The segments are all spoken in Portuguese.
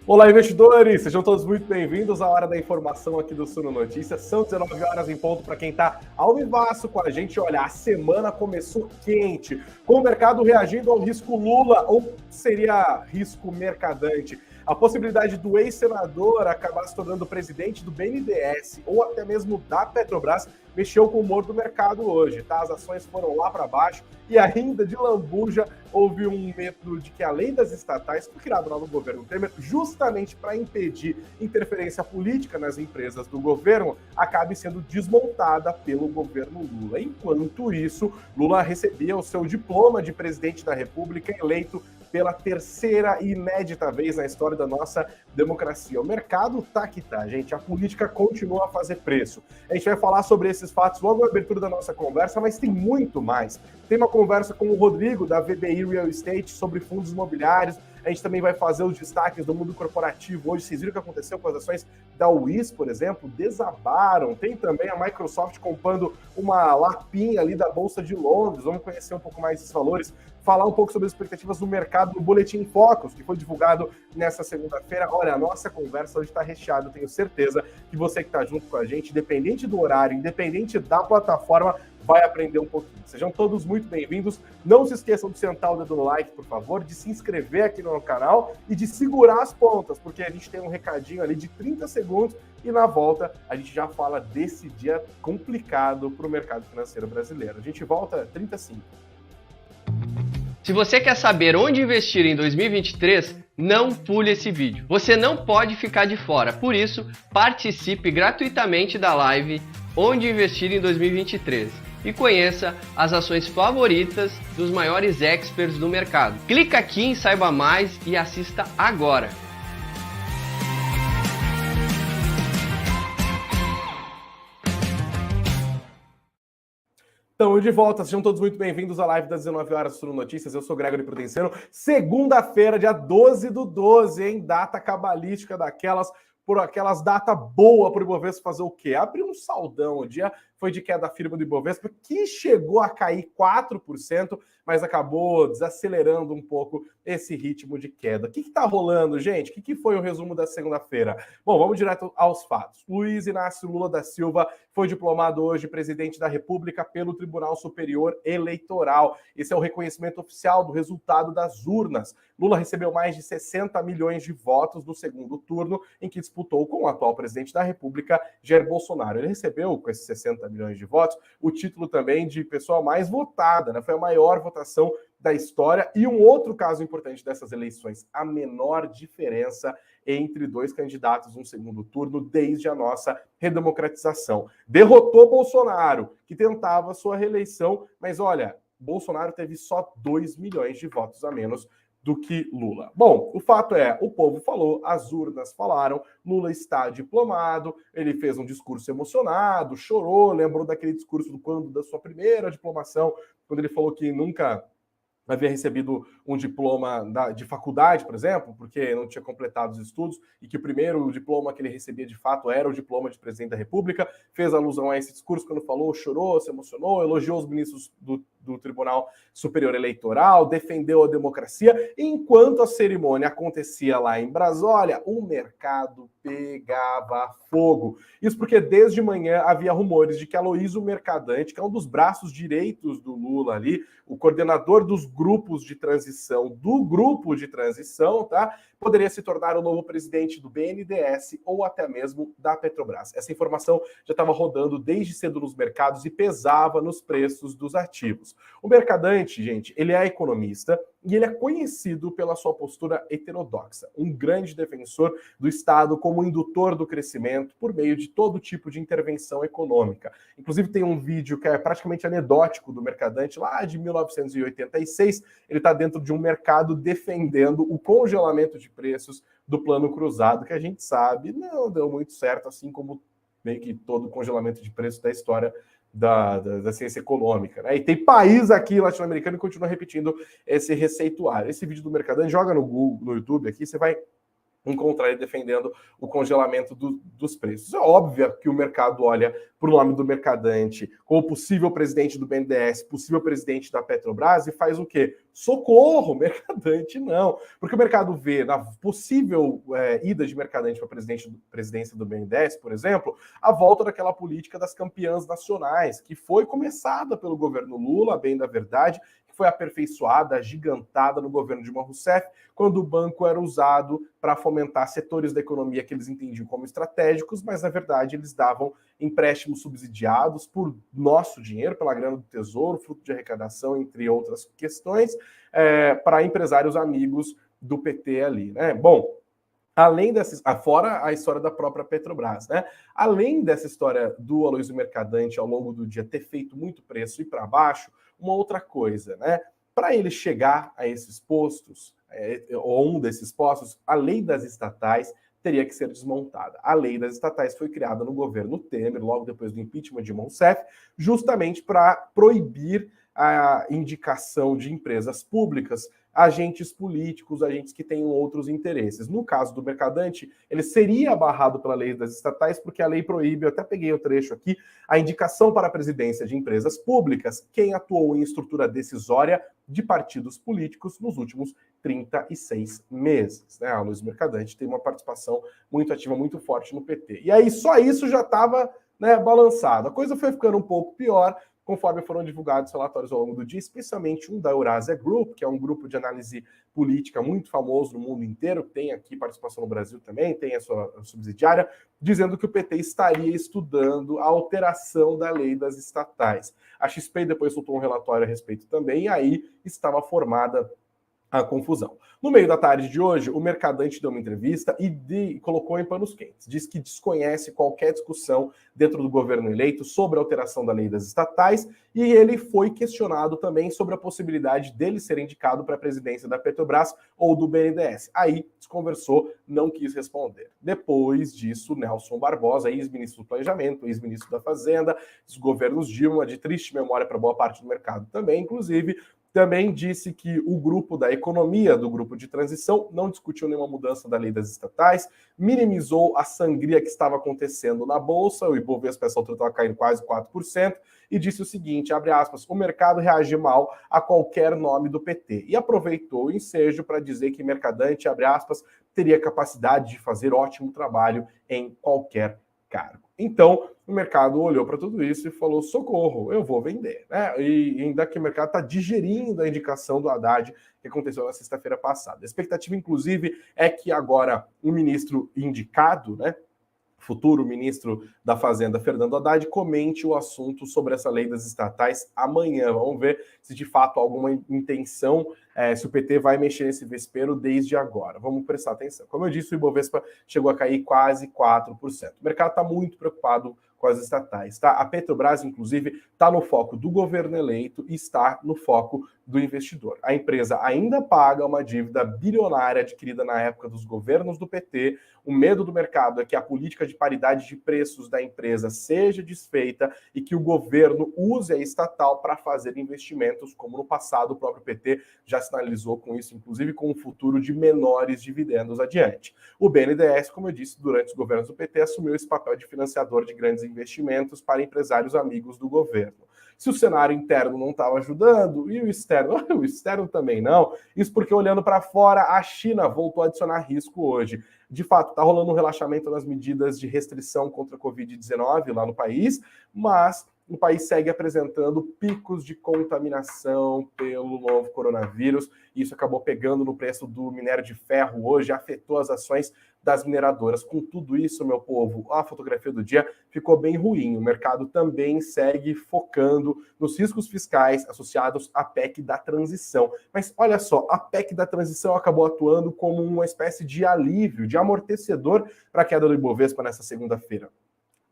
Olá, investidores! Sejam todos muito bem-vindos à Hora da Informação aqui do Suno Notícias. São 19 horas em ponto para quem está ao vivaço com a gente. Olha, a semana começou quente, com o mercado reagindo ao risco Lula, ou seria risco mercadante. A possibilidade do ex-senador acabar se tornando presidente do BNDES ou até mesmo da Petrobras mexeu com o humor do mercado hoje, tá? As ações foram lá para baixo e ainda de lambuja houve um medo de que a lei das estatais foi criada lá no governo Temer justamente para impedir interferência política nas empresas do governo, acabe sendo desmontada pelo governo Lula. Enquanto isso, Lula recebia o seu diploma de presidente da República, eleito pela terceira e inédita vez na história da nossa democracia. O mercado tá que tá, gente. A política continua a fazer preço. A gente vai falar sobre esses fatos logo na abertura da nossa conversa, mas tem muito mais. Tem uma conversa com o Rodrigo, da VBI Real Estate, sobre fundos imobiliários. A gente também vai fazer os destaques do mundo corporativo hoje. Vocês viram o que aconteceu com as ações da Wiz, por exemplo? Desabaram. Tem também a Microsoft comprando uma lapinha ali da Bolsa de Londres. Vamos conhecer um pouco mais esses valores. Falar um pouco sobre as expectativas do mercado no Boletim Focus, que foi divulgado nessa segunda-feira. Olha, a nossa conversa hoje está recheada. Tenho certeza que você que está junto com a gente, independente do horário, independente da plataforma, vai aprender um pouquinho. Sejam todos muito bem-vindos. Não se esqueçam de sentar o dedo no like, por favor, de se inscrever aqui no canal e de segurar as pontas, porque a gente tem um recadinho ali de 30 segundos e na volta a gente já fala desse dia complicado para o mercado financeiro brasileiro. A gente volta 35. Se você quer saber onde investir em 2023, não pule esse vídeo. Você não pode ficar de fora. Por isso, participe gratuitamente da live Onde Investir em 2023 e conheça as ações favoritas dos maiores experts do mercado. Clica aqui em Saiba Mais e assista agora. Então, de volta, sejam todos muito bem-vindos à live das 19 horas do Suno Notícias. Eu sou Gregory Prudenciano. Segunda-feira, dia 12/12, hein? Data cabalística daquelas, por aquelas data boa para o Ibovespa fazer o quê? Abrir um saldão. O dia foi de queda firme do Ibovespa, que chegou a cair 4%, mas acabou desacelerando um pouco esse ritmo de queda. O que está rolando, gente? O que foi o resumo da segunda-feira? Bom, vamos direto aos fatos. Luiz Inácio Lula da Silva foi diplomado hoje presidente da República pelo Tribunal Superior Eleitoral. Esse é o reconhecimento oficial do resultado das urnas. Lula recebeu mais de 60 milhões de votos no segundo turno, em que disputou com o atual presidente da República, Jair Bolsonaro. Ele recebeu, com esses 60 milhões de votos, o título também de pessoa mais votada, né? Foi a maior votação da história. E um outro caso importante dessas eleições, a menor diferença entre dois candidatos no segundo turno desde a nossa redemocratização. Derrotou Bolsonaro, que tentava sua reeleição, mas olha, Bolsonaro teve só 2 milhões de votos a menos do que Lula. Bom, o fato é, o povo falou, as urnas falaram, Lula está diplomado, ele fez um discurso emocionado, chorou, lembrou daquele discurso da sua primeira diplomação, quando ele falou que nunca havia recebido um diploma de faculdade, por exemplo, porque não tinha completado os estudos, e que o primeiro diploma que ele recebia de fato era o diploma de presidente da República, fez alusão a esse discurso quando falou, chorou, se emocionou, elogiou os ministros do Tribunal Superior Eleitoral, defendeu a democracia. Enquanto a cerimônia acontecia lá em Brasília, o mercado pegava fogo. Isso porque desde manhã havia rumores de que Aloysio Mercadante, que é um dos braços direitos do Lula ali, o coordenador dos grupos de transição, do grupo de transição, tá? Poderia se tornar o novo presidente do BNDES ou até mesmo da Petrobras. Essa informação já estava rodando desde cedo nos mercados e pesava nos preços dos ativos. O Mercadante, gente, ele é economista e ele é conhecido pela sua postura heterodoxa, um grande defensor do Estado como indutor do crescimento por meio de todo tipo de intervenção econômica. Inclusive tem um vídeo que é praticamente anedótico do Mercadante, lá de 1986, ele está dentro de um mercado defendendo o congelamento de preços do Plano Cruzado, que a gente sabe não deu muito certo, assim como meio que todo o congelamento de preços da história da ciência econômica, né? E tem país aqui latino-americano que continua repetindo esse receituário. Esse vídeo do Mercadante, joga no Google, no YouTube aqui, você vai encontrar ele defendendo o congelamento dos preços. É óbvio que o mercado olha para o nome do mercadante como possível presidente do BNDES, possível presidente da Petrobras, e faz o quê? Socorro, mercadante não. Porque o mercado vê na possível ida de mercadante para a presidência do BNDES, por exemplo, a volta daquela política das campeãs nacionais, que foi começada pelo governo Lula, bem da verdade, foi aperfeiçoada, agigantada no governo Dilma Rousseff, quando o banco era usado para fomentar setores da economia que eles entendiam como estratégicos, mas na verdade eles davam empréstimos subsidiados por nosso dinheiro, pela grana do Tesouro, fruto de arrecadação, entre outras questões, para empresários amigos do PT ali, né? Bom, além dessas, fora a história da própria Petrobras, né? Além dessa história do Aloysio Mercadante ao longo do dia ter feito muito preço e para baixo, uma outra coisa, né? Para ele chegar a esses postos, ou um desses postos, a lei das estatais teria que ser desmontada. A lei das estatais foi criada no governo Temer, logo depois do impeachment de Dilma Rousseff, justamente para proibir a indicação de empresas públicas, agentes políticos, agentes que tenham outros interesses. No caso do mercadante, ele seria barrado pela lei das estatais, porque a lei proíbe, eu até peguei o trecho aqui, a indicação para a presidência de empresas públicas, quem atuou em estrutura decisória de partidos políticos nos últimos 36 meses. Né? A Aloysio Mercadante tem uma participação muito ativa, muito forte no PT. E aí só isso já estava, né, balançado. A coisa foi ficando um pouco pior, conforme foram divulgados relatórios ao longo do dia, especialmente um da Eurasia Group, que é um grupo de análise política muito famoso no mundo inteiro, que tem aqui participação no Brasil também, tem a sua subsidiária, dizendo que o PT estaria estudando a alteração da lei das estatais. A XP depois soltou um relatório a respeito também, e aí estava formada a confusão. No meio da tarde de hoje, o mercadante deu uma entrevista e colocou em panos quentes. Diz que desconhece qualquer discussão dentro do governo eleito sobre a alteração da lei das estatais, e ele foi questionado também sobre a possibilidade dele ser indicado para a presidência da Petrobras ou do BNDES. Aí desconversou, não quis responder. Depois disso, Nelson Barbosa, ex-ministro do Planejamento, ex-ministro da Fazenda, dos governos Dilma, de triste memória para boa parte do mercado também, inclusive, também disse que o grupo da economia, do grupo de transição, não discutiu nenhuma mudança da lei das estatais, minimizou a sangria que estava acontecendo na Bolsa, o Ibovespa essa altura estava caindo quase 4%, e disse o seguinte, abre aspas, o mercado reage mal a qualquer nome do PT. E aproveitou o ensejo para dizer que Mercadante, abre aspas, teria capacidade de fazer ótimo trabalho em qualquer cargo. Então, o mercado olhou para tudo isso e falou, socorro, eu vou vender. Né? E ainda que o mercado está digerindo a indicação do Haddad que aconteceu na sexta-feira passada. A expectativa, inclusive, é que agora o ministro indicado, né, futuro ministro da Fazenda, Fernando Haddad, comente o assunto sobre essa lei das estatais amanhã. Vamos ver se de fato há alguma intenção, se o PT vai mexer nesse vespeiro desde agora. Vamos prestar atenção. Como eu disse, o Ibovespa chegou a cair quase 4%. O mercado está muito preocupado com as estatais. Tá? A Petrobras, inclusive, está no foco do governo eleito e está no foco do investidor. A empresa ainda paga uma dívida bilionária adquirida na época dos governos do PT. O medo do mercado é que a política de paridade de preços da empresa seja desfeita e que o governo use a estatal para fazer investimentos, como no passado o próprio PT já sinalizou com isso, inclusive com um futuro de menores dividendos adiante. O BNDES, como eu disse, durante os governos do PT, assumiu esse papel de financiador de grandes investimentos para empresários amigos do governo. Se o cenário interno não estava ajudando, e o externo também não, isso porque olhando para fora, a China voltou a adicionar risco hoje. De fato, está rolando um relaxamento nas medidas de restrição contra a Covid-19 lá no país, mas o país segue apresentando picos de contaminação pelo novo coronavírus. Isso acabou pegando no preço do minério de ferro hoje, afetou as ações das mineradoras. Com tudo isso, meu povo, a fotografia do dia ficou bem ruim. O mercado também segue focando nos riscos fiscais associados à PEC da transição. Mas olha só, a PEC da transição acabou atuando como uma espécie de alívio, de amortecedor para a queda do Ibovespa nessa segunda-feira.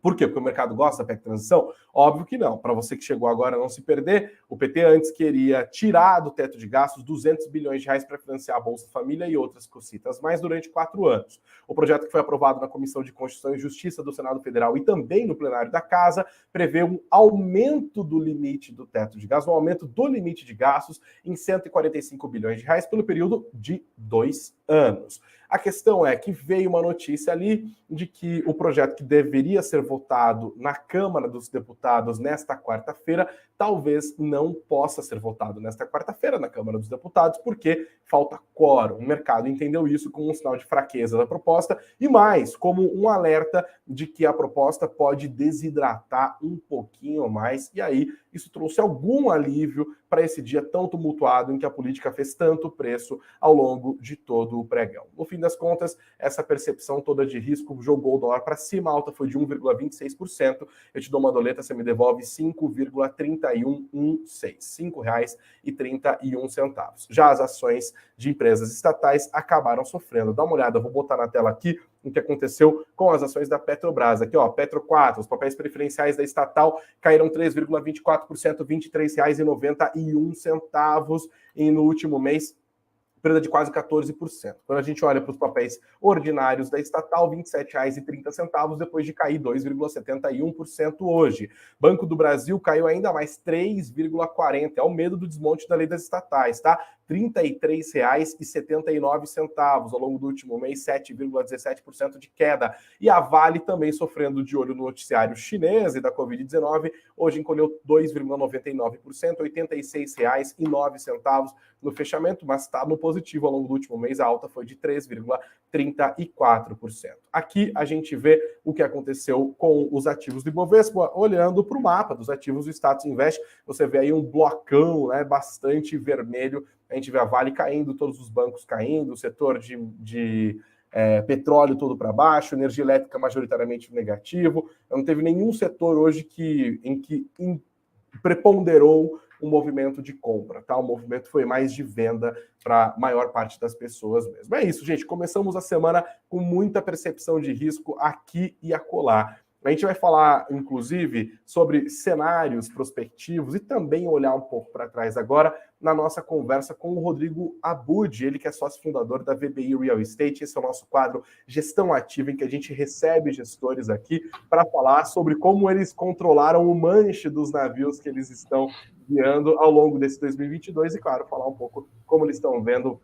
Por quê? Porque o mercado gosta da PEC de transição? Óbvio que não. Para você que chegou agora não se perder, o PT antes queria tirar do teto de gastos 200 bilhões de reais para financiar a Bolsa Família e outras cositas, mas durante 4 anos. O projeto que foi aprovado na Comissão de Constituição e Justiça do Senado Federal e também no plenário da Casa prevê um aumento do limite do teto de gastos, um aumento do limite de gastos em 145 bilhões de reais pelo período de 2 anos. A questão é que veio uma notícia ali de que o projeto que deveria ser votado na Câmara dos Deputados nesta quarta-feira talvez não possa ser votado nesta quarta-feira na Câmara dos Deputados, porque falta quórum. O mercado entendeu isso como um sinal de fraqueza da proposta e mais, como um alerta de que a proposta pode desidratar um pouquinho mais, e aí isso trouxe algum alívio para esse dia tão tumultuado em que a política fez tanto preço ao longo de todo o pregão. No fim das contas, essa percepção toda de risco jogou o dólar para cima, a alta foi de 1,26%. Eu te dou uma doleta, você me devolve 5,3116, R$ 5,31. Já as ações de empresas estatais acabaram sofrendo. Dá uma olhada, vou botar na tela aqui o que aconteceu com as ações da Petrobras. Aqui, ó, Petro 4, os papéis preferenciais da estatal caíram 3,24%, R$ 23,91, e no último mês, perda de quase 14%. Quando a gente olha para os papéis ordinários da estatal, R$ 27,30, depois de cair 2,71% hoje. Banco do Brasil caiu ainda mais 3,40%. É o medo do desmonte da lei das estatais, tá? R$ 33,79 ao longo do último mês, 7,17% de queda. E a Vale também sofrendo de olho no noticiário chinês e da Covid-19, hoje encolheu 2,99%, R$ 86,09 no fechamento, mas está no positivo ao longo do último mês, a alta foi de 3,34%. Aqui a gente vê o que aconteceu com os ativos do Ibovespa, olhando para o mapa dos ativos do Status Invest, você vê aí um blocão, né, bastante vermelho. A gente vê a Vale caindo, todos os bancos caindo, o setor de petróleo todo para baixo, energia elétrica majoritariamente negativo. Não teve nenhum setor hoje em que preponderou um movimento de compra, tá? O movimento foi mais de venda para a maior parte das pessoas mesmo. É isso, gente. Começamos a semana com muita percepção de risco aqui e acolá. A gente vai falar, inclusive, sobre cenários prospectivos e também olhar um pouco para trás agora na nossa conversa com o Rodrigo Abud, ele que é sócio fundador da VBI Real Estate. Esse é o nosso quadro Gestão Ativa, em que a gente recebe gestores aqui para falar sobre como eles controlaram o manche dos navios que eles estão guiando ao longo desse 2022 e, claro, falar um pouco como eles estão vendo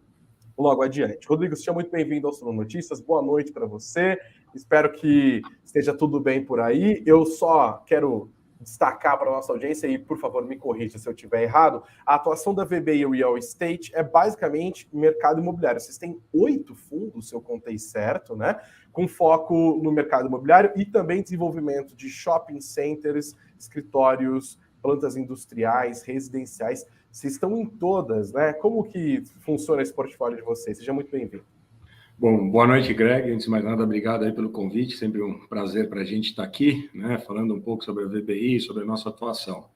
logo adiante. Rodrigo, seja muito bem-vindo ao Suno Notícias. Boa noite para você. Espero que esteja tudo bem por aí. Eu só quero destacar para a nossa audiência, e por favor me corrija se eu estiver errado, a atuação da VBI Real Estate é basicamente mercado imobiliário. Vocês têm 8 fundos, se eu contei certo, né? Com foco no mercado imobiliário e também desenvolvimento de shopping centers, escritórios, plantas industriais, residenciais. Vocês estão em todas, né? Como que funciona esse portfólio de vocês? Seja muito bem-vindo. Bom, boa noite, Greg. Antes de mais nada, obrigado aí pelo convite. Sempre um prazer para a gente estar aqui, né? Falando um pouco sobre a VBI, sobre a nossa atuação.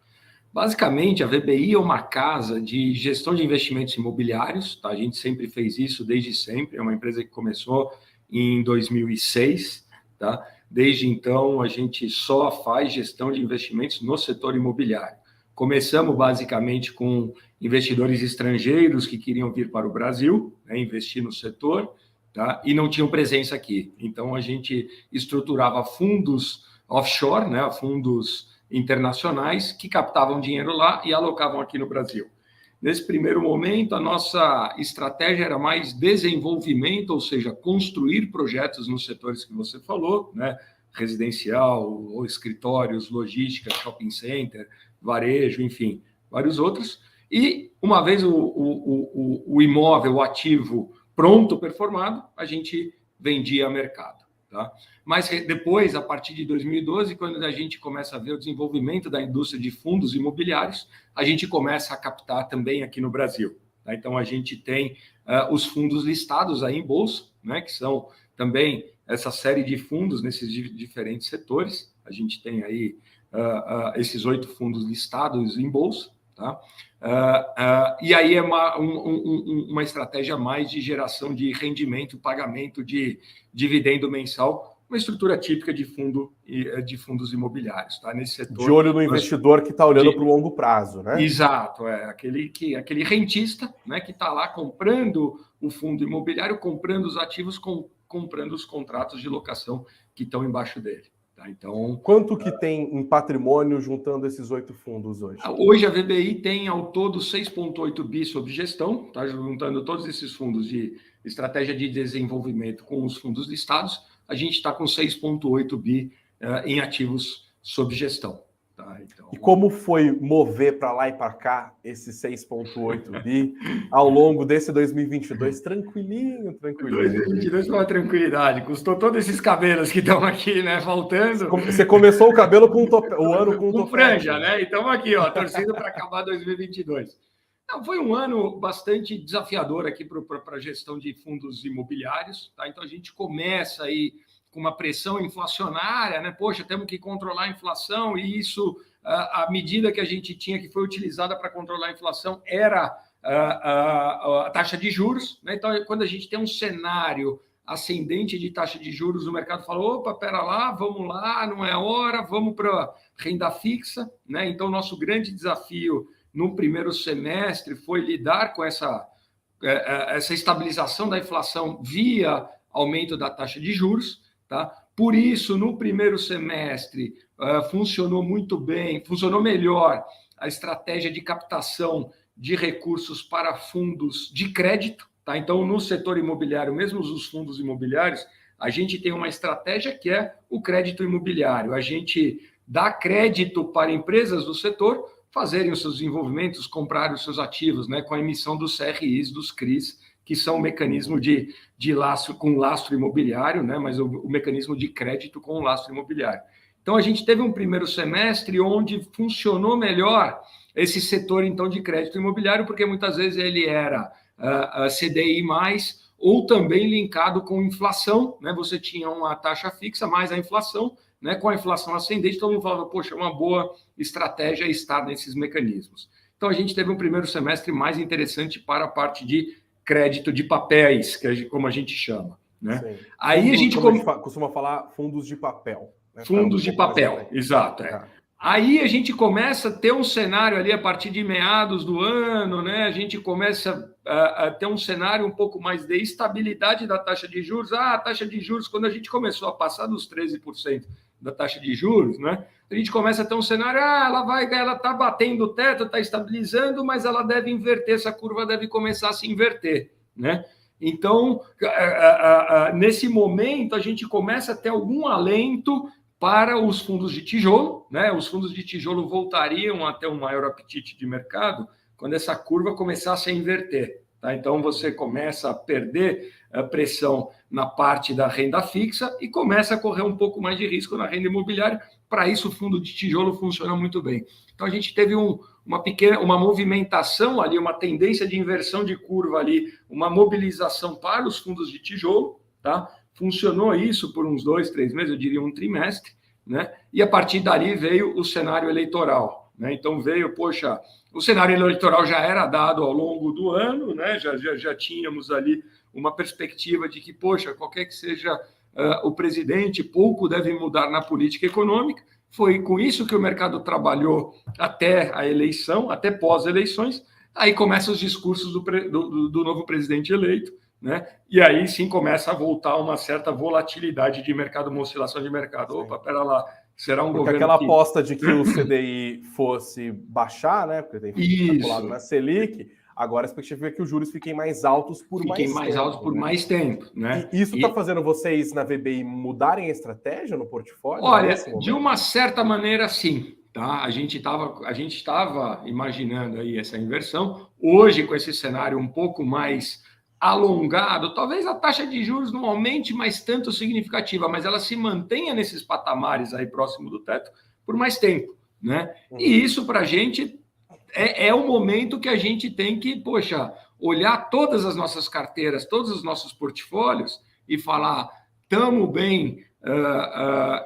Basicamente, a VBI é uma casa de gestão de investimentos imobiliários, tá? A gente sempre fez isso desde sempre. É uma empresa que começou em 2006, tá? Desde então, a gente só faz gestão de investimentos no setor imobiliário. Começamos basicamente com investidores estrangeiros que queriam vir para o Brasil, né, investir no setor, tá, e não tinham presença aqui. Então, a gente estruturava fundos offshore, né, fundos internacionais, que captavam dinheiro lá e alocavam aqui no Brasil. Nesse primeiro momento, a nossa estratégia era mais desenvolvimento, ou seja, construir projetos nos setores que você falou, né, residencial, ou escritórios, logística, shopping center, varejo, enfim, vários outros. E uma vez o imóvel, o ativo pronto, performado, a gente vendia a mercado. Tá? Mas depois, a partir de 2012, quando a gente começa a ver o desenvolvimento da indústria de fundos imobiliários, a gente começa a captar também aqui no Brasil. Tá? Então, a gente tem os fundos listados aí em bolsa, né, que são também essa série de fundos nesses diferentes setores. A gente tem aí esses 8 fundos listados em bolsa, tá? E aí é uma estratégia mais de geração de rendimento, pagamento de dividendo mensal, uma estrutura típica de fundos imobiliários, tá? Nesse setor. De olho no investidor que está olhando para o longo prazo, né? Exato, aquele rentista, né, que está lá comprando o fundo imobiliário, comprando os ativos, comprando os contratos de locação que estão embaixo dele. Tá? Então, quanto que tem em patrimônio juntando esses 8 fundos hoje? Hoje a VBI tem ao todo 6,8 bi sob gestão, tá? Juntando todos esses fundos de estratégia de desenvolvimento com os fundos listados, a gente está com 6,8 bi em ativos sob gestão. Tá? Então... E como foi mover para lá e para cá esse 6,8 bi ao longo desse 2022? Tranquilinho. 2022 foi uma tranquilidade. Custou todos esses cabelos que estão aqui, né, faltando. Você começou o cabelo com o ano com franja, né? E estamos aqui, ó, torcendo para acabar 2022. Não, foi um ano bastante desafiador aqui para a gestão de fundos imobiliários. Tá? Então, a gente começa aí com uma pressão inflacionária, né? Poxa, temos que controlar a inflação, e isso, a medida que a gente tinha, que foi utilizada para controlar a inflação, era a taxa de juros, né? Então, quando a gente tem um cenário ascendente de taxa de juros, o mercado fala, opa, pera lá, vamos lá, não é hora, vamos para renda fixa, né? Então, nosso grande desafio no primeiro semestre foi lidar com essa estabilização da inflação via aumento da taxa de juros. Tá? Por isso, no primeiro semestre, funcionou muito bem, funcionou melhor a estratégia de captação de recursos para fundos de crédito. Tá? Então, no setor imobiliário, mesmo os fundos imobiliários, a gente tem uma estratégia que é o crédito imobiliário. A gente dá crédito para empresas do setor fazerem os seus desenvolvimentos, comprarem os seus ativos, né, com a emissão dos CRIs, dos CRIs, que são o mecanismo de lastro com lastro imobiliário, né? Mas o mecanismo de crédito com lastro imobiliário. Então, a gente teve um primeiro semestre onde funcionou melhor esse setor, então, de crédito imobiliário, porque muitas vezes ele era CDI+, ou também linkado com inflação, né? Você tinha uma taxa fixa mais a inflação, né? Com a inflação ascendente, todo mundo falava, poxa, é uma boa estratégia estar nesses mecanismos. Então, a gente teve um primeiro semestre mais interessante para a parte de crédito de papéis, como a gente chama. Né? Aí a gente costuma falar fundos de papel. Né? Fundos de papel, exato. Aí a gente começa a ter um cenário ali a partir de meados do ano, né? A gente começa a ter um cenário um pouco mais de estabilidade da taxa de juros. A taxa de juros, quando a gente começou a passar dos 13% da taxa de juros, né? A gente começa a ter um cenário, ela está batendo o teto, está estabilizando, mas ela deve inverter, essa curva deve começar a se inverter, né? Então, nesse momento, a gente começa a ter algum alento para os fundos de tijolo, né? Os fundos de tijolo voltariam a ter um maior apetite de mercado quando essa curva começasse a inverter. Tá? Então, você começa a perder a pressão na parte da renda fixa e começa a correr um pouco mais de risco na renda imobiliária. Para isso, o fundo de tijolo funciona muito bem. Então, a gente teve uma movimentação ali, uma tendência de inversão de curva ali, uma mobilização para os fundos de tijolo, tá? Funcionou isso por uns 2, 3 meses, eu diria um trimestre, né? E a partir dali veio o cenário eleitoral, né? Então veio, poxa, o cenário eleitoral já era dado ao longo do ano, né? Já tínhamos ali uma perspectiva de que, poxa, qualquer que seja o presidente, pouco deve mudar na política econômica. Foi com isso que o mercado trabalhou até a eleição, até pós-eleições. Aí começam os discursos do novo presidente eleito, né? E aí sim começa a voltar uma certa volatilidade de mercado, uma oscilação de mercado. Opa, pera lá, será um porque governo aquela aposta de que o CDI fosse baixar, né? Porque tem calculado na Selic, agora a expectativa é que os juros fiquem mais altos por mais tempo. Né? E isso está fazendo vocês na VBI mudarem a estratégia no portfólio? Olha, de uma certa maneira, sim. Tá? A gente estava imaginando aí essa inversão. Hoje, com esse cenário um pouco mais alongado, talvez a taxa de juros não aumente mais tanto significativa, mas ela se mantenha nesses patamares aí próximo do teto por mais tempo, né? E isso para a gente é o momento que a gente tem que, poxa, olhar todas as nossas carteiras, todos os nossos portfólios e falar, estamos bem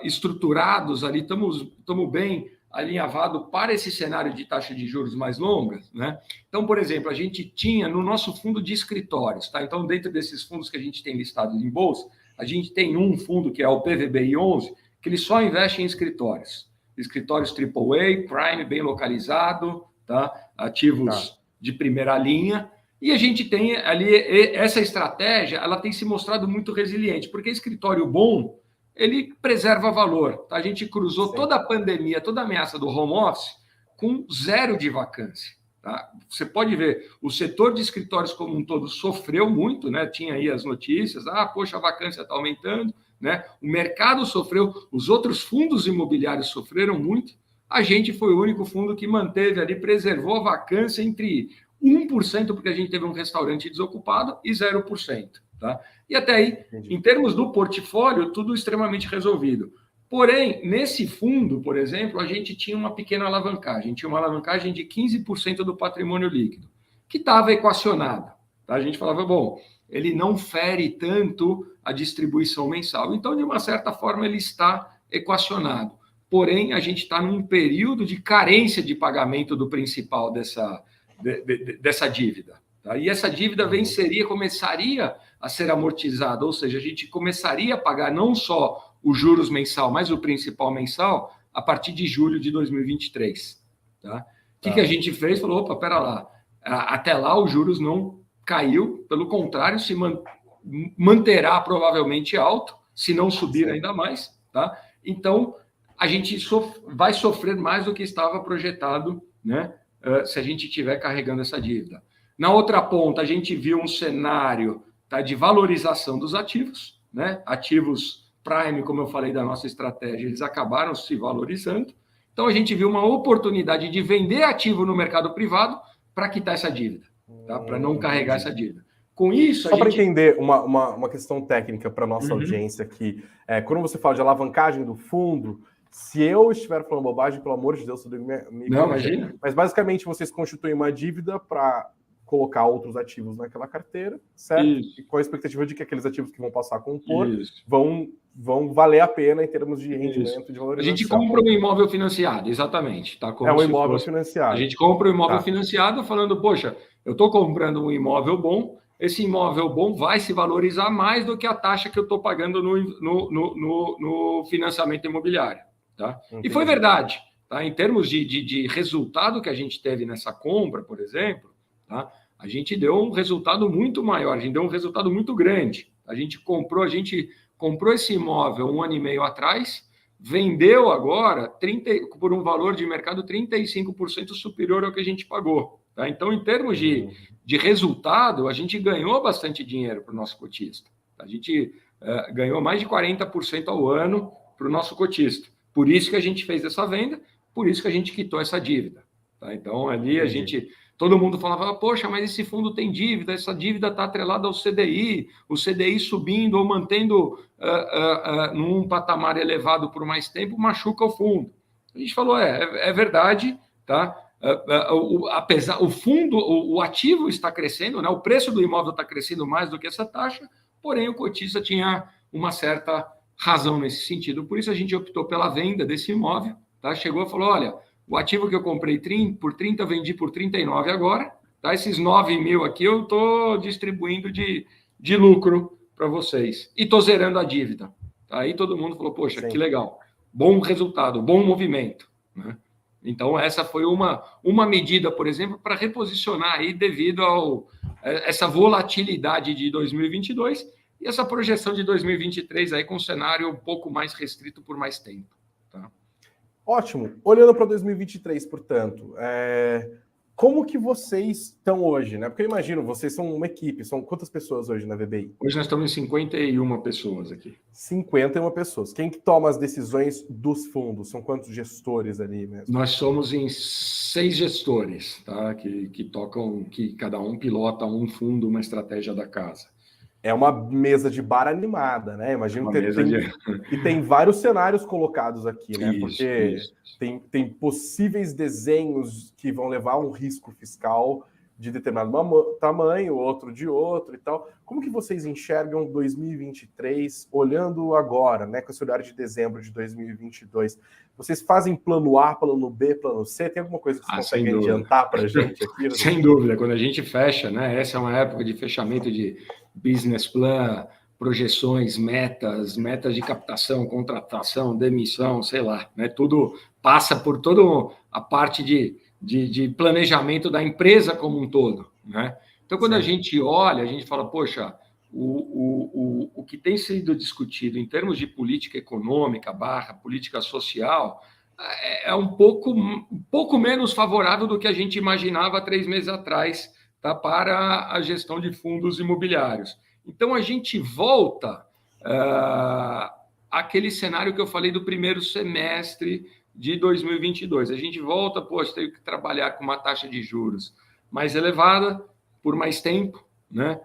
estruturados ali, estamos bem alinhavado para esse cenário de taxa de juros mais longas, né? Então, por exemplo, a gente tinha no nosso fundo de escritórios, tá? Então, dentro desses fundos que a gente tem listados em bolsa, a gente tem um fundo que é o PVBI 11, que ele só investe em escritórios AAA, Prime, bem localizado, tá? Ativos de primeira linha. E a gente tem ali essa estratégia, ela tem se mostrado muito resiliente, porque escritório bom, ele preserva valor. Tá? A gente cruzou toda a pandemia, toda a ameaça do home office com 0 de vacância. Tá? Você pode ver, o setor de escritórios como um todo sofreu muito, né? Tinha aí as notícias, poxa, a vacância está aumentando, né? O mercado sofreu, os outros fundos imobiliários sofreram muito, a gente foi o único fundo que manteve ali, preservou a vacância entre 1%, porque a gente teve um restaurante desocupado, e 0%. Tá? E até aí, em termos do portfólio, tudo extremamente resolvido. Porém, nesse fundo, por exemplo, a gente tinha uma pequena alavancagem. Tinha uma alavancagem de 15% do patrimônio líquido, que estava equacionada. Tá? A gente falava, bom, ele não fere tanto a distribuição mensal. Então, de uma certa forma, ele está equacionado. Porém, a gente está num período de carência de pagamento do principal dessa dívida. Tá? E essa dívida começaria a ser amortizada, ou seja, a gente começaria a pagar não só os juros mensal, mas o principal mensal, a partir de julho de 2023. Tá? O que a gente fez? Falou, opa, pera lá, até lá os juros não caiu, pelo contrário, se manterá provavelmente alto, se não subir ainda mais. Tá? Então, a gente vai sofrer mais do que estava projetado, né, se a gente estiver carregando essa dívida. Na outra ponta, a gente viu um cenário, tá, de valorização dos ativos, né? Ativos prime, como eu falei da nossa estratégia, eles acabaram se valorizando. Então, a gente viu uma oportunidade de vender ativo no mercado privado para quitar essa dívida, tá? Para não carregar essa dívida. Com isso, só para entender uma questão técnica para a nossa audiência aqui, quando você fala de alavancagem do fundo, se eu estiver falando bobagem, pelo amor de Deus, não, imagina. Mas basicamente vocês constituem uma dívida para colocar outros ativos naquela carteira, certo? Isso. E com a expectativa de que aqueles ativos que vão passar a compor vão valer a pena em termos de rendimento, de valorização. A gente compra um imóvel financiado, exatamente. Tá? Como um imóvel financiado. A gente compra um imóvel financiado falando, poxa, eu estou comprando um imóvel bom, esse imóvel bom vai se valorizar mais do que a taxa que eu estou pagando no financiamento imobiliário. Tá? E foi verdade. Tá? Em termos de resultado que a gente teve nessa compra, por exemplo, tá? A gente deu um resultado muito maior, a gente deu um resultado muito grande. A gente comprou esse imóvel 1 ano e meio atrás, vendeu agora por um valor de mercado 35% superior ao que a gente pagou. Tá? Então, em termos de resultado, a gente ganhou bastante dinheiro para o nosso cotista. A gente ganhou mais de 40% ao ano para o nosso cotista. Por isso que a gente fez essa venda, por isso que a gente quitou essa dívida. Tá? Então, ali todo mundo falava, poxa, mas esse fundo tem dívida, essa dívida está atrelada ao CDI, o CDI subindo ou mantendo num patamar elevado por mais tempo, machuca o fundo. A gente falou, é verdade, tá? Apesar o ativo está crescendo, né? O preço do imóvel está crescendo mais do que essa taxa, porém o cotista tinha uma certa razão nesse sentido. Por isso a gente optou pela venda desse imóvel, tá? Chegou e falou, olha, o ativo que eu comprei por 30, eu vendi por 39 agora, tá? Esses 9 mil aqui eu estou distribuindo de lucro para vocês. E estou zerando a dívida. Tá? Aí todo mundo falou, poxa, que legal. Bom resultado, bom movimento. Né? Então, essa foi uma medida, por exemplo, para reposicionar aí devido essa volatilidade de 2022 e essa projeção de 2023 aí com um cenário um pouco mais restrito por mais tempo. Tá? Ótimo. Olhando para 2023, portanto, como que vocês estão hoje, né? Porque eu imagino, vocês são uma equipe, são quantas pessoas hoje na VBI? Hoje nós estamos em 51 pessoas aqui. 51 pessoas. Quem que toma as decisões dos fundos? São quantos gestores ali mesmo? Nós somos em 6 gestores, tá? Que tocam, que cada um pilota um fundo, uma estratégia da casa. É uma mesa de bar animada, né? Imagino que e tem vários cenários colocados aqui, né? Porque tem possíveis desenhos que vão levar a um risco fiscal de determinado tamanho, outro de outro e tal. Como que vocês enxergam 2023, olhando agora, né? Com esse olhar de dezembro de 2022? Vocês fazem plano A, plano B, plano C? Tem alguma coisa que vocês conseguem adiantar para a gente aqui? Sem dúvida. Quando a gente fecha, né? Essa é uma época de fechamento de business plan, projeções, metas de captação, contratação, demissão, sei lá, né? Tudo passa por toda a parte de planejamento da empresa como um todo, né? Então, quando a gente olha, a gente fala, poxa, o que tem sido discutido em termos de política econômica / política social é um pouco menos favorável do que a gente imaginava 3 meses atrás, tá, para a gestão de fundos imobiliários. Então, a gente volta àquele cenário que eu falei do primeiro semestre de 2022. A gente volta, tem que trabalhar com uma taxa de juros mais elevada por mais tempo, né?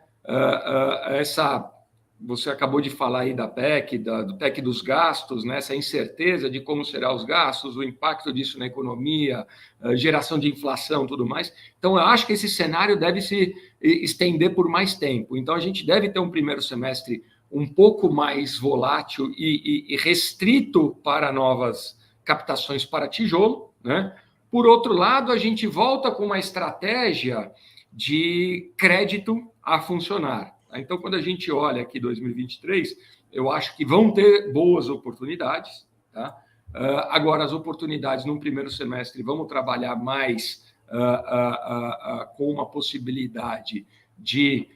Você acabou de falar aí da PEC, do PEC dos gastos, né? Essa incerteza de como serão os gastos, o impacto disso na economia, geração de inflação, tudo mais. Então, eu acho que esse cenário deve se estender por mais tempo. Então, a gente deve ter um primeiro semestre um pouco mais volátil e restrito para novas captações para tijolo, né? Por outro lado, a gente volta com uma estratégia de crédito a funcionar. Então, quando a gente olha aqui 2023, eu acho que vão ter boas oportunidades. Tá? Agora, as oportunidades no primeiro semestre, vamos trabalhar mais com uma possibilidade de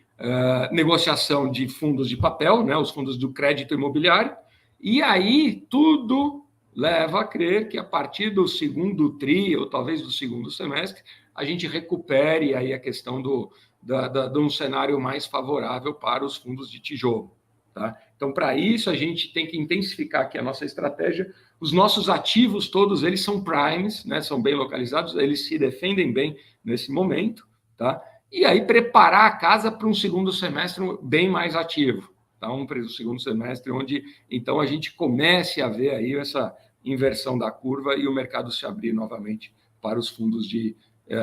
negociação de fundos de papel, né? Os fundos do crédito imobiliário, e aí tudo leva a crer que a partir do segundo tri, ou talvez do segundo semestre, a gente recupere aí a questão de um cenário mais favorável para os fundos de tijolo. Tá? Então, para isso, a gente tem que intensificar aqui a nossa estratégia. Os nossos ativos, todos eles são primes, né? São bem localizados, eles se defendem bem nesse momento. Tá? E aí, preparar a casa para um segundo semestre bem mais ativo. Tá? Um segundo semestre onde, então, a gente comece a ver aí essa inversão da curva e o mercado se abrir novamente para os fundos de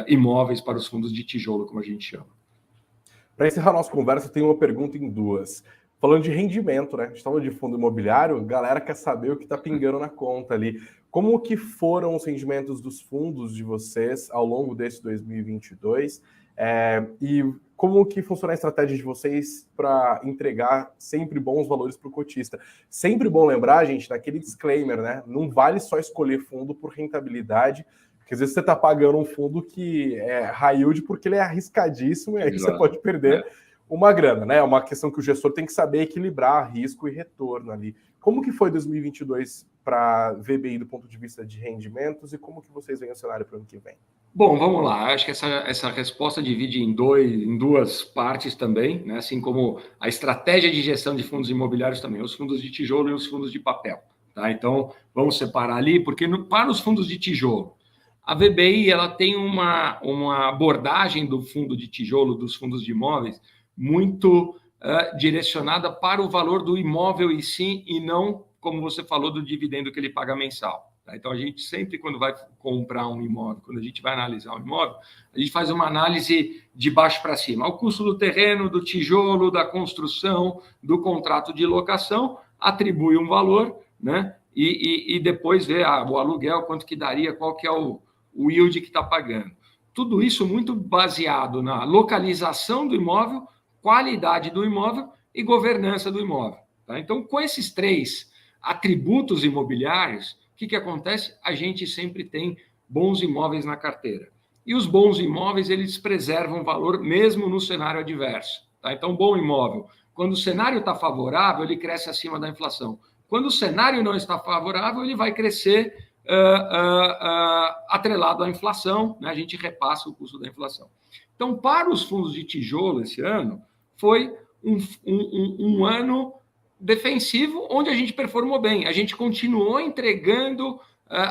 imóveis, para os fundos de tijolo, como a gente chama. Para encerrar a nossa conversa, eu tenho uma pergunta em duas. Falando de rendimento, né? A gente estava de fundo imobiliário, a galera quer saber o que está pingando na conta ali. Como que foram os rendimentos dos fundos de vocês ao longo desse 2022? E como que funciona a estratégia de vocês para entregar sempre bons valores para o cotista? Sempre bom lembrar, gente, daquele disclaimer, né? Não vale só escolher fundo por rentabilidade, porque às vezes você está pagando um fundo que é high yield porque ele é arriscadíssimo e aí você pode perder uma grana, né? É uma questão que o gestor tem que saber equilibrar risco e retorno ali. Como que foi 2022 para a VBI do ponto de vista de rendimentos e como que vocês veem o cenário para o ano que vem? Bom, vamos lá. Acho que essa resposta divide em duas partes também, né? Assim como a estratégia de gestão de fundos imobiliários também, os fundos de tijolo e os fundos de papel. Tá? Então, vamos separar ali, porque para os fundos de tijolo, a VBI ela tem uma abordagem do fundo de tijolo, dos fundos de imóveis, muito direcionada para o valor do imóvel em si e não, como você falou, do dividendo que ele paga mensal. Tá? Então, a gente sempre, quando vai comprar um imóvel, quando a gente vai analisar um imóvel, a gente faz uma análise de baixo para cima. O custo do terreno, do tijolo, da construção, do contrato de locação, atribui um valor, né? E depois vê o aluguel, quanto que daria, qual que é o yield que está pagando. Tudo isso muito baseado na localização do imóvel, qualidade do imóvel e governança do imóvel. Tá? Então, com esses 3 atributos imobiliários, o que acontece? A gente sempre tem bons imóveis na carteira. E os bons imóveis, eles preservam valor mesmo no cenário adverso. Tá? Então, bom imóvel, quando o cenário está favorável, ele cresce acima da inflação. Quando o cenário não está favorável, ele vai crescer atrelado à inflação, né? A gente repassa o custo da inflação. Então, para os fundos de tijolo esse ano, foi um ano defensivo, onde a gente performou bem. A gente continuou entregando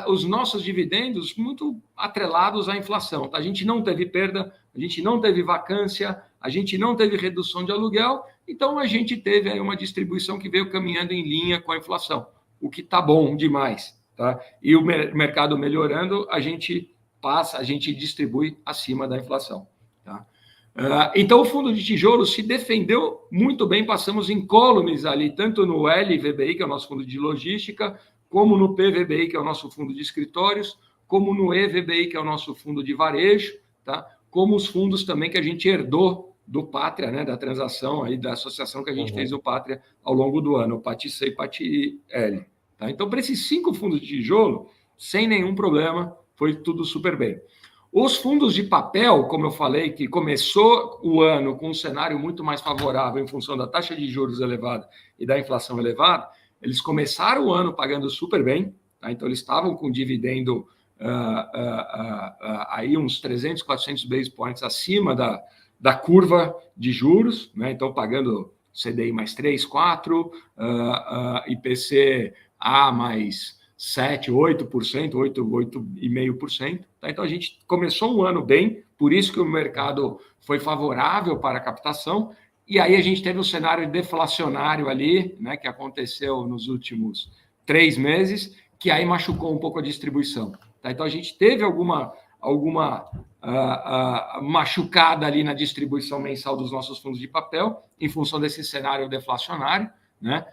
os nossos dividendos muito atrelados à inflação. Tá? A gente não teve perda, a gente não teve vacância, a gente não teve redução de aluguel, então a gente teve aí uma distribuição que veio caminhando em linha com a inflação, o que está bom demais. Tá? E o mercado melhorando, a gente distribui acima da inflação. Tá? Então, o fundo de tijolo se defendeu muito bem, passamos incólumes ali, tanto no LVBI, que é o nosso fundo de logística, como no PVBI, que é o nosso fundo de escritórios, como no EVBI, que é o nosso fundo de varejo, tá? Como os fundos também que a gente herdou do Pátria, né? Da transação, aí, da associação que a gente fez do Pátria ao longo do ano, o PATI-C e PATI-L. Tá? Então, para esses 5 fundos de tijolo, sem nenhum problema, foi tudo super bem. Os fundos de papel, como eu falei, que começou o ano com um cenário muito mais favorável em função da taxa de juros elevada e da inflação elevada, eles começaram o ano pagando super bem, Tá? Então, eles estavam com dividendo aí uns 300, 400 basis points acima da curva de juros, né? Então, pagando CDI mais 3, 4, IPCA mais 7, 8%, 8,5%. Tá? Então, a gente começou um ano bem, por isso que o mercado foi favorável para a captação, e aí a gente teve um cenário deflacionário ali, né, que aconteceu nos últimos 3 meses, que aí machucou um pouco a distribuição. Tá? Então, a gente teve alguma machucada ali na distribuição mensal dos nossos fundos de papel, em função desse cenário deflacionário, né?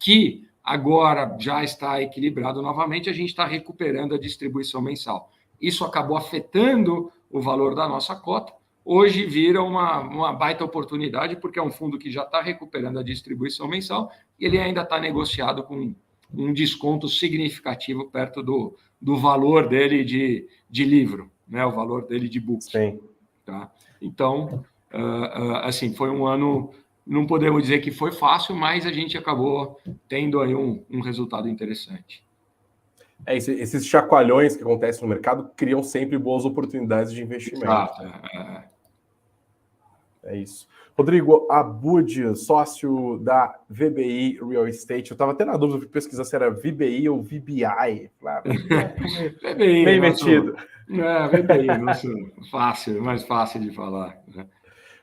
Que agora já está equilibrado novamente, a gente está recuperando a distribuição mensal. Isso acabou afetando o valor da nossa cota. Hoje vira uma baita oportunidade, porque é um fundo que já está recuperando a distribuição mensal e ele ainda está negociado com um desconto significativo perto do valor dele de livro, né? O valor dele de book. Sim. Tá? Então, assim, foi um ano, não podemos dizer que foi fácil, mas a gente acabou tendo aí um resultado interessante. Esses chacoalhões que acontecem no mercado criam sempre boas oportunidades de investimento. Exato. É isso. Rodrigo Abud, sócio da VBI Real Estate. Eu estava até na dúvida de pesquisar se era VBI ou VBI. Claro, VBI, bem metido. VBI, mais fácil de falar. Né?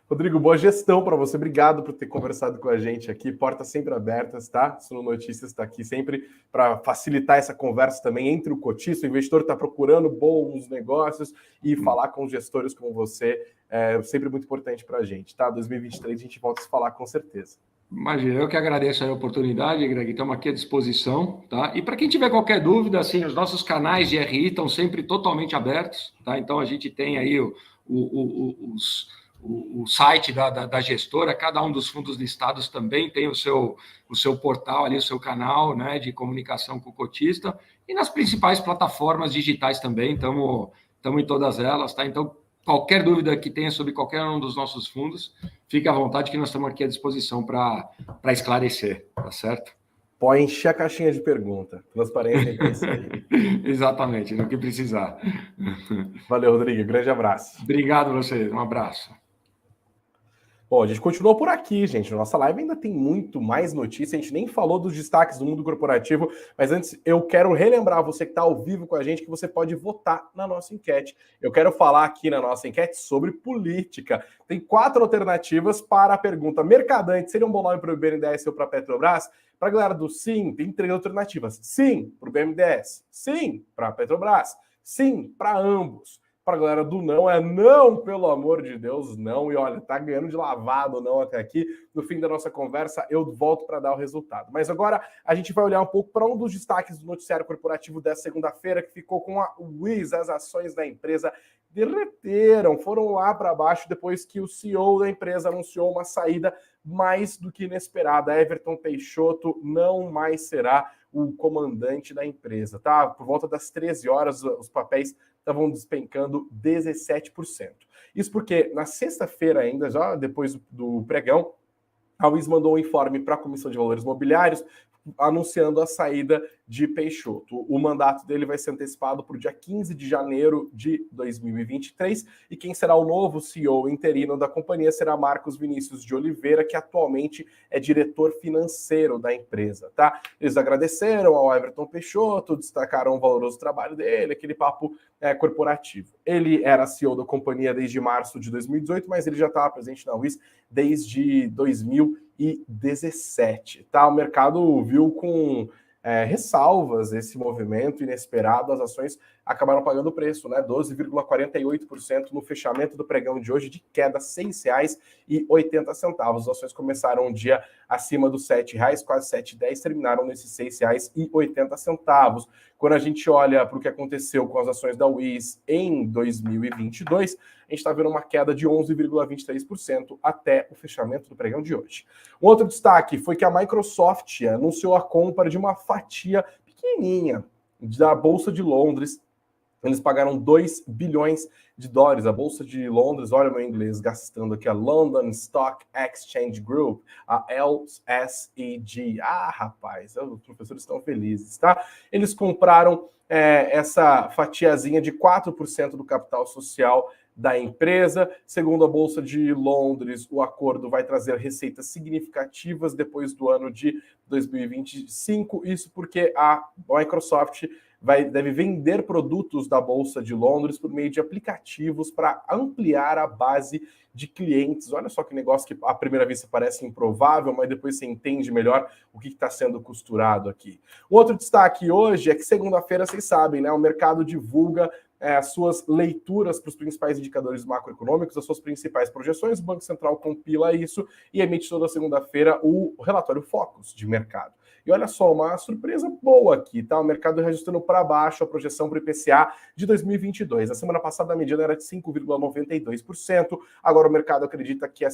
Rodrigo, boa gestão para você. Obrigado por ter conversado com a gente aqui. Portas sempre abertas, tá? Suno Notícias está aqui sempre para facilitar essa conversa também entre o cotista, o investidor está procurando bons negócios e falar com gestores como você é sempre muito importante para a gente, tá? 2023 a gente volta a se falar com certeza. Imagina, eu que agradeço a oportunidade, Greg, estamos aqui à disposição, tá? E para quem tiver qualquer dúvida, assim, os nossos canais de RI estão sempre totalmente abertos, tá? Então a gente tem aí o site da gestora, cada um dos fundos listados também tem o seu portal ali, o seu canal, né, de comunicação com o cotista, e nas principais plataformas digitais também, estamos em todas elas, tá? Então, qualquer dúvida que tenha sobre qualquer um dos nossos fundos, fique à vontade que nós estamos aqui à disposição para esclarecer, tá certo? Pode encher a caixinha de pergunta. Transparência é isso aí. Exatamente, no que precisar. Valeu, Rodrigo. Grande abraço. Obrigado a vocês. Um abraço. Bom, a gente continua por aqui, gente. Na nossa live ainda tem muito mais notícia. A gente nem falou dos destaques do mundo corporativo, mas antes eu quero relembrar você que está ao vivo com a gente que você pode votar na nossa enquete. Eu quero falar aqui na nossa enquete sobre política. Tem 4 alternativas para a pergunta: Mercadante seria um bom nome para o BNDES ou para a Petrobras? Para a galera do sim, tem 3 alternativas. Sim para o BNDES, sim para a Petrobras, sim para ambos. Para a galera do não, é não, pelo amor de Deus, não. E olha, tá ganhando de lavado não até aqui. No fim da nossa conversa, eu volto para dar o resultado. Mas agora a gente vai olhar um pouco para um dos destaques do noticiário corporativo dessa segunda-feira, que ficou com a Wiz. As ações da empresa derreteram, foram lá para baixo depois que o CEO da empresa anunciou uma saída mais do que inesperada. Everton Peixoto não mais será o comandante da empresa, tá? Por volta das 13 horas, os papéis estavam despencando 17%. Isso porque na sexta-feira ainda, já depois do pregão, a Wiz mandou um informe para a Comissão de Valores Mobiliários anunciando a saída de Peixoto. O mandato dele vai ser antecipado para o dia 15 de janeiro de 2023 e quem será o novo CEO interino da companhia será Marcos Vinícius de Oliveira, que atualmente é diretor financeiro da empresa, tá? Eles agradeceram ao Everton Peixoto, destacaram o valoroso trabalho dele, aquele papo corporativo. Ele era CEO da companhia desde março de 2018, mas ele já estava presente na Wiz desde 2017, tá? O mercado viu com ressalvas esse movimento inesperado, as ações acabaram pagando o preço, né? 12,48% no fechamento do pregão de hoje, de queda R$ 6,80. As ações começaram um dia acima dos R$ 7,00, quase R$ 7,10, terminaram nesses R$ 6,80. Quando a gente olha para o que aconteceu com as ações da Wiz em 2022, a gente está vendo uma queda de 11,23% até o fechamento do pregão de hoje. Um outro destaque foi que a Microsoft anunciou a compra de uma fatia pequenininha da Bolsa de Londres Eles pagaram 2 bilhões de dólares. A Bolsa de Londres, olha meu inglês, gastando aqui, a London Stock Exchange Group, a LSEG. Ah, rapaz, os professores estão felizes, tá? Eles compraram essa fatiazinha de 4% do capital social da empresa. Segundo a Bolsa de Londres, o acordo vai trazer receitas significativas depois do ano de 2025. Isso porque a Microsoft deve vender produtos da Bolsa de Londres por meio de aplicativos para ampliar a base de clientes. Olha só que negócio que à primeira vista parece improvável, mas depois você entende melhor o que está sendo costurado aqui. O outro destaque hoje é que segunda-feira, vocês sabem, né? O mercado divulga as suas leituras para os principais indicadores macroeconômicos, as suas principais projeções. O Banco Central compila isso e emite toda segunda-feira o relatório Focus de mercado. E olha só, uma surpresa boa aqui, tá? O mercado reajustando para baixo a projeção para o IPCA de 2022. Na semana passada a mediana era de 5,92%. Agora o mercado acredita que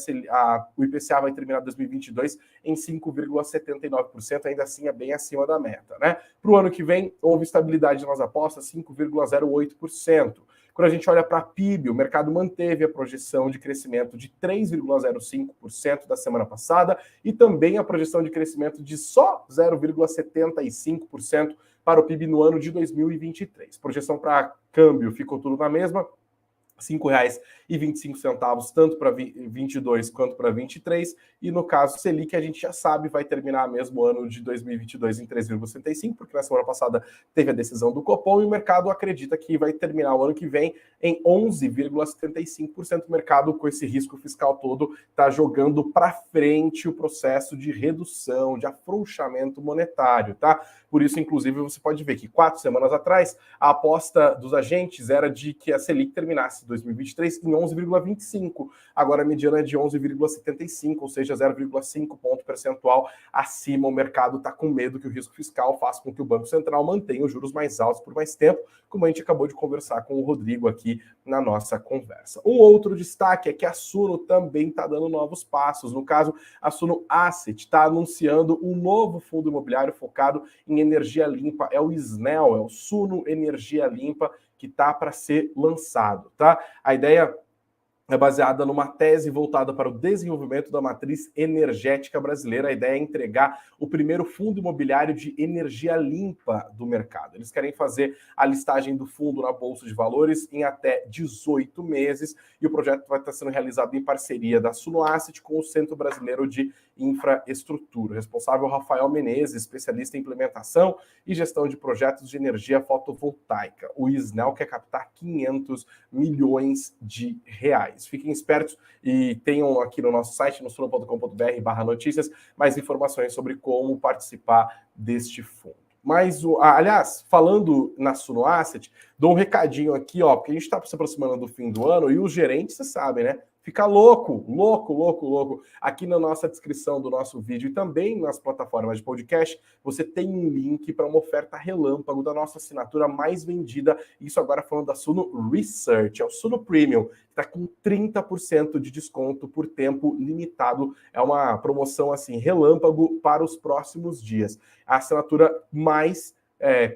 o IPCA vai terminar 2022 em 5,79%. Ainda assim é bem acima da meta, né? Para o ano que vem, houve estabilidade nas apostas, 5,08%. Quando a gente olha para a PIB, o mercado manteve a projeção de crescimento de 3,05% da semana passada e também a projeção de crescimento de só 0,75% para o PIB no ano de 2023. Projeção para câmbio ficou tudo na mesma, R$ 5,25, tanto para 22 quanto para 23, e no caso Selic, a gente já sabe, vai terminar mesmo o ano de 2022 em 3,65, porque na semana passada teve a decisão do Copom, e o mercado acredita que vai terminar o ano que vem em 11,75%. O mercado, com esse risco fiscal todo, está jogando para frente o processo de redução, de afrouxamento monetário, tá? Por isso, inclusive, você pode ver que 4 semanas atrás, a aposta dos agentes era de que a Selic terminasse 2023 em 11,25. Agora a mediana é de 11,75, ou seja, 0,5 ponto percentual acima. O mercado está com medo que o risco fiscal faça com que o Banco Central mantenha os juros mais altos por mais tempo, como a gente acabou de conversar com o Rodrigo aqui na nossa conversa. Um outro destaque é que a Suno também está dando novos passos. No caso, a Suno Asset está anunciando um novo fundo imobiliário focado em energia limpa. É o SNEL, é o Suno Energia Limpa, que está para ser lançado, tá? A ideia é baseada numa tese voltada para o desenvolvimento da matriz energética brasileira. A ideia é entregar o primeiro fundo imobiliário de energia limpa do mercado. Eles querem fazer a listagem do fundo na Bolsa de Valores em até 18 meses, e o projeto vai estar sendo realizado em parceria da Suno Asset com o Centro Brasileiro de Infraestrutura. O responsável é o Rafael Menezes, especialista em implementação e gestão de projetos de energia fotovoltaica. O SNEL quer captar 500 milhões de reais. Fiquem espertos e tenham aqui no nosso site, no suno.com.br/notícias, mais informações sobre como participar deste fundo. Mas, aliás, falando na Suno Asset, dou um recadinho aqui, ó, porque a gente está se aproximando do fim do ano e os gerentes, vocês sabem, né? Fica louco. Aqui na nossa descrição do nosso vídeo e também nas plataformas de podcast, você tem um link para uma oferta relâmpago da nossa assinatura mais vendida. Isso agora falando da Suno Research, é o Suno Premium, que está com 30% de desconto por tempo limitado. É uma promoção assim relâmpago para os próximos dias. A assinatura mais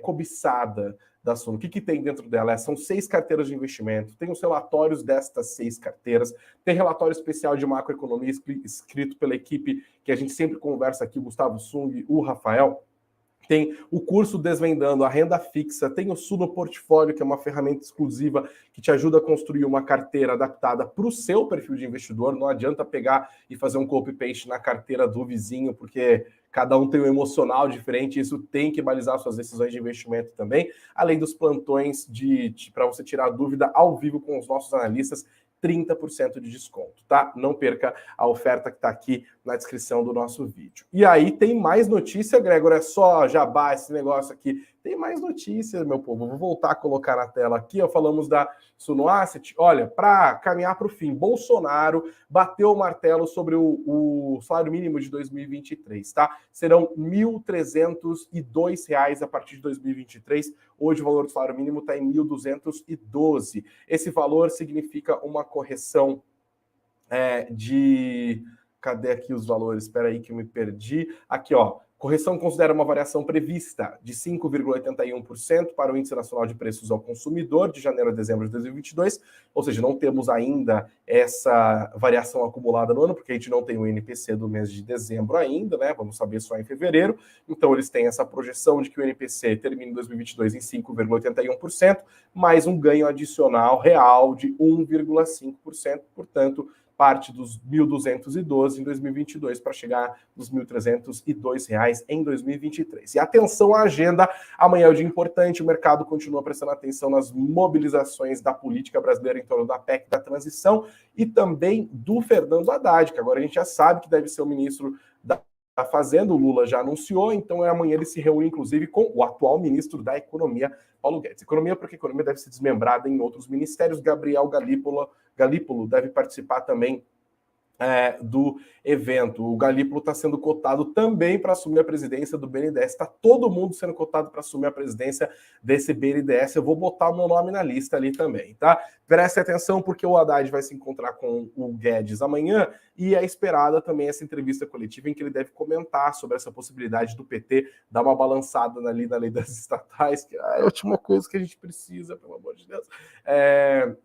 cobiçada da Suno. O que tem dentro dela? São 6 carteiras de investimento, tem os relatórios destas 6 carteiras, tem relatório especial de macroeconomia escrito pela equipe que a gente sempre conversa aqui, o Gustavo Sung e o Rafael. Tem o curso Desvendando a Renda Fixa, tem o Suno Portfólio, que é uma ferramenta exclusiva que te ajuda a construir uma carteira adaptada para o seu perfil de investidor. Não adianta pegar e fazer um copy-paste na carteira do vizinho, porque cada um tem um emocional diferente, isso tem que balizar suas decisões de investimento também, além dos plantões para você tirar dúvida ao vivo com os nossos analistas, 30% de desconto, tá? Não perca a oferta que está aqui na descrição do nosso vídeo. E aí tem mais notícia, Gregor, é só jabá esse negócio aqui. Tem mais notícias, meu povo. Vou voltar a colocar na tela aqui, ó. Falamos da Suno Asset. Olha, para caminhar para o fim, Bolsonaro bateu o martelo sobre o salário mínimo de 2023, tá? Serão R$ 1.302 a partir de 2023. Hoje o valor do salário mínimo está em 1.212. Esse valor significa uma correção de... Cadê aqui os valores? Espera aí que eu me perdi. Aqui, ó. Correção considera uma variação prevista de 5,81% para o Índice Nacional de Preços ao Consumidor de janeiro a dezembro de 2022, ou seja, não temos ainda essa variação acumulada no ano, porque a gente não tem o INPC do mês de dezembro ainda, né? Vamos saber só em fevereiro. Então, eles têm essa projeção de que o INPC termine em 2022 em 5,81%, mais um ganho adicional real de 1,5%, portanto, parte dos 1.212 em 2022 para chegar nos R$ 1.302 em 2023. E atenção à agenda, amanhã é um dia importante, o mercado continua prestando atenção nas mobilizações da política brasileira em torno da PEC da transição e também do Fernando Haddad, que agora a gente já sabe que deve ser o ministro da Fazenda, o Lula já anunciou, então amanhã ele se reúne inclusive com o atual ministro da Economia, Paulo Guedes. Economia, porque a economia deve ser desmembrada em outros ministérios. Gabriel Galípolo deve participar também do evento. O Galípolo está sendo cotado também para assumir a presidência do BNDES. Está todo mundo sendo cotado para assumir a presidência desse BNDES. Eu vou botar o meu nome na lista ali também, tá? Preste atenção, porque o Haddad vai se encontrar com o Guedes amanhã e é esperada também essa entrevista coletiva em que ele deve comentar sobre essa possibilidade do PT dar uma balançada ali na lei das estatais, que é a última coisa que a gente precisa, pelo amor de Deus.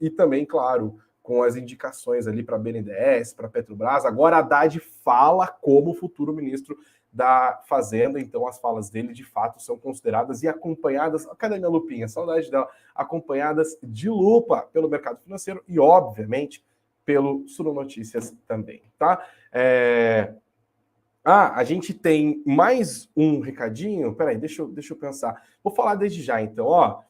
E também, claro, com as indicações ali para a BNDES, para a Petrobras. Agora Haddad fala como futuro ministro da Fazenda, então as falas dele de fato são consideradas e acompanhadas, cadê minha lupinha? Saudade dela, acompanhadas de lupa pelo mercado financeiro e, obviamente, pelo Suno Notícias também, tá? A gente tem mais um recadinho, peraí, deixa eu pensar. Vou falar desde já, então, ó.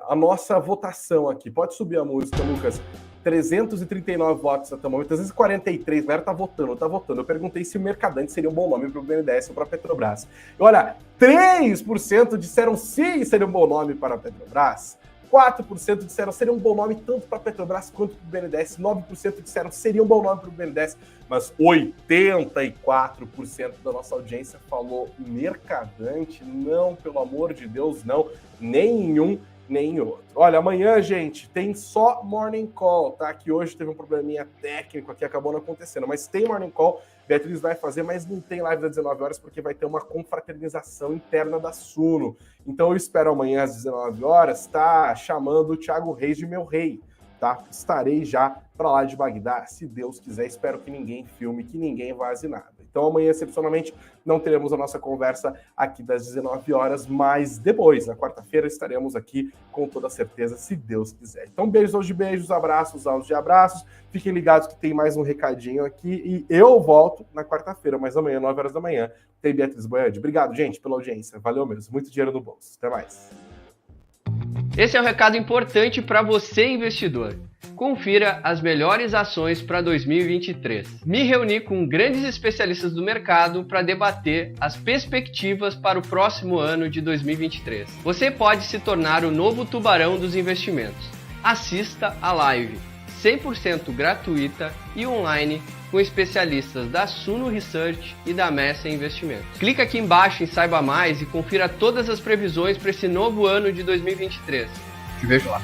A nossa votação aqui, pode subir a música, Lucas. 339 votos até o momento, 343, a galera tá votando. Eu perguntei se o Mercadante seria um bom nome para o BNDES ou para a Petrobras. E olha, 3% disseram sim, seria um bom nome para a Petrobras. 4% disseram seria um bom nome tanto para a Petrobras quanto para o BNDES. 9% disseram seria um bom nome para o BNDES. Mas 84% da nossa audiência falou Mercadante. Não, pelo amor de Deus, não. Nenhum nem outro. Olha, amanhã, gente, tem só Morning Call, tá? Que hoje teve um probleminha técnico aqui, acabou não acontecendo, mas tem Morning Call, Beatriz vai fazer, mas não tem live das 19 horas, porque vai ter uma confraternização interna da Suno. Então eu espero amanhã às 19 horas, tá? Chamando o Thiago Reis de meu rei, tá? Estarei já para lá de Bagdá, se Deus quiser. Espero que ninguém filme, que ninguém vaze nada. Então amanhã, excepcionalmente, não teremos a nossa conversa aqui das 19 horas, mas depois, na quarta-feira, estaremos aqui com toda certeza, se Deus quiser. Então beijos de beijos, abraços aos de abraços. Fiquem ligados que tem mais um recadinho aqui e eu volto na quarta-feira, mas amanhã, 9 horas da manhã, tem Beatriz Boiade. Obrigado, gente, pela audiência. Valeu mesmo. Muito dinheiro no bolso. Até mais. Esse é um recado importante para você, investidor. Confira as melhores ações para 2023. Me reuni com grandes especialistas do mercado para debater as perspectivas para o próximo ano de 2023. Você pode se tornar o novo tubarão dos investimentos. Assista a live 100% gratuita e online com especialistas da Suno Research e da Messa Investimentos. Clica aqui embaixo em Saiba Mais e confira todas as previsões para esse novo ano de 2023. Te vejo lá.